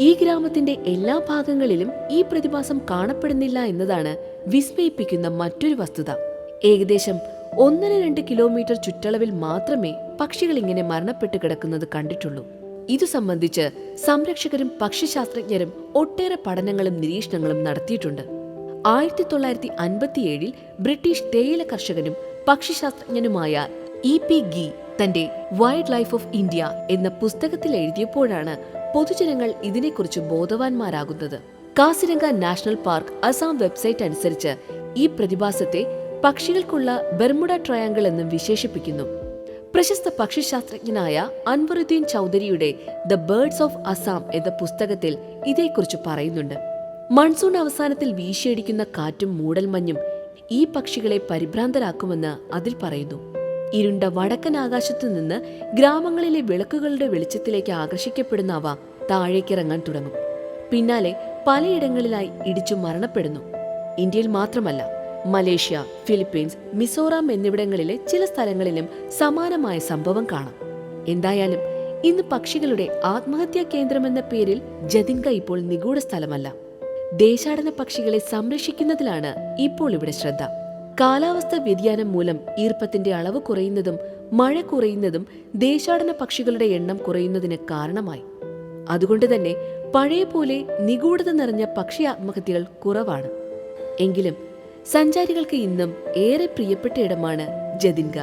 ഈ ഗ്രാമത്തിന്റെ എല്ലാ ഭാഗങ്ങളിലും ഈ പ്രതിഭാസം കാണപ്പെടുന്നില്ല എന്നതാണ് വിസ്മയിപ്പിക്കുന്ന മറ്റൊരു വസ്തുത. ഏകദേശം 1-2 കിലോമീറ്റർ ചുറ്റളവിൽ മാത്രമേ പക്ഷികൾ ഇങ്ങനെ മരണപ്പെട്ട് കിടക്കുന്നത് കണ്ടിട്ടുള്ളൂ. ഇതു സംബന്ധിച്ച് സംരക്ഷകരും പക്ഷിശാസ്ത്രജ്ഞരും ഒട്ടേറെ പഠനങ്ങളും നിരീക്ഷണങ്ങളും നടത്തിയിട്ടുണ്ട്. 1957 ബ്രിട്ടീഷ് തേയില കർഷകനും പക്ഷിശാസ്ത്രജ്ഞനുമായ E.P. ഗീ തന്റെ വൈൽഡ് ലൈഫ് ഓഫ് ഇന്ത്യ എന്ന പുസ്തകത്തിൽ എഴുതിയപ്പോഴാണ് പൊതുജനങ്ങൾ ഇതിനെക്കുറിച്ച് ബോധവാന്മാരാകുന്നത്. Kaziranga national park Assam website അനുസരിച്ച് ഈ പ്രതിഭാസത്തെ പക്ഷികൾക്കുള്ള ബെർമുഡ ട്രയാങ്കിൾ എന്നും വിശേഷിപ്പിക്കുന്നു. പ്രശസ്ത പക്ഷിശാസ്ത്രജ്ഞനായ അൻവറുദ്ദീൻ ചൗധരിയുടെ ദ ബേർഡ്സ് ഓഫ് അസാം എന്ന പുസ്തകത്തിൽ ഇതേക്കുറിച്ച് പറയുന്നുണ്ട്. മൺസൂൺ അവസാനത്തിൽ വീശിയടിക്കുന്ന കാറ്റും മൂടൽമഞ്ഞും ഈ പക്ഷികളെ പരിഭ്രാന്തരാക്കുമെന്ന് അതിൽ പറയുന്നു. ഇരുണ്ട വടക്കൻ ആകാശത്തു നിന്ന് ഗ്രാമങ്ങളിലെ വിളക്കുകളുടെ വെളിച്ചത്തിലേക്ക് ആകർഷിക്കപ്പെടുന്ന അവ താഴേക്കിറങ്ങാൻ തുടങ്ങും. പിന്നാലെ പലയിടങ്ങളിലായി ഇടിച്ചു മരണപ്പെടുന്നു. ഇന്ത്യയിൽ മാത്രമല്ല, മലേഷ്യ, ഫിലിപ്പീൻസ്, മിസോറാം എന്നിവിടങ്ങളിലെ ചില സ്ഥലങ്ങളിലും സമാനമായ സംഭവം കാണാം. എന്തായാലും ഇന്ന് പക്ഷികളുടെ ആത്മഹത്യാ കേന്ദ്രമെന്ന പേരിൽ ജതിൻഗ ഇപ്പോൾ നിഗൂഢ സ്ഥലമല്ല. ദേശാടന പക്ഷികളെ സംരക്ഷിക്കുന്നതിലാണ് ഇപ്പോൾ ഇവിടെ ശ്രദ്ധ. കാലാവസ്ഥാ വ്യതിയാനം മൂലം ഈർപ്പത്തിന്റെ അളവ് കുറയുന്നതും മഴ കുറയുന്നതും ദേശാടന പക്ഷികളുടെ എണ്ണം കുറയുന്നതിന് കാരണമായി. അതുകൊണ്ട് തന്നെ പഴയ പോലെ നിഗൂഢത നിറഞ്ഞ പക്ഷി ആത്മഹത്യകൾ കുറവാണ്. എങ്കിലും സഞ്ചാരികൾക്ക് ഇന്നും ഏറെ പ്രിയപ്പെട്ട ഇടമാണ് ജതിൻഗ.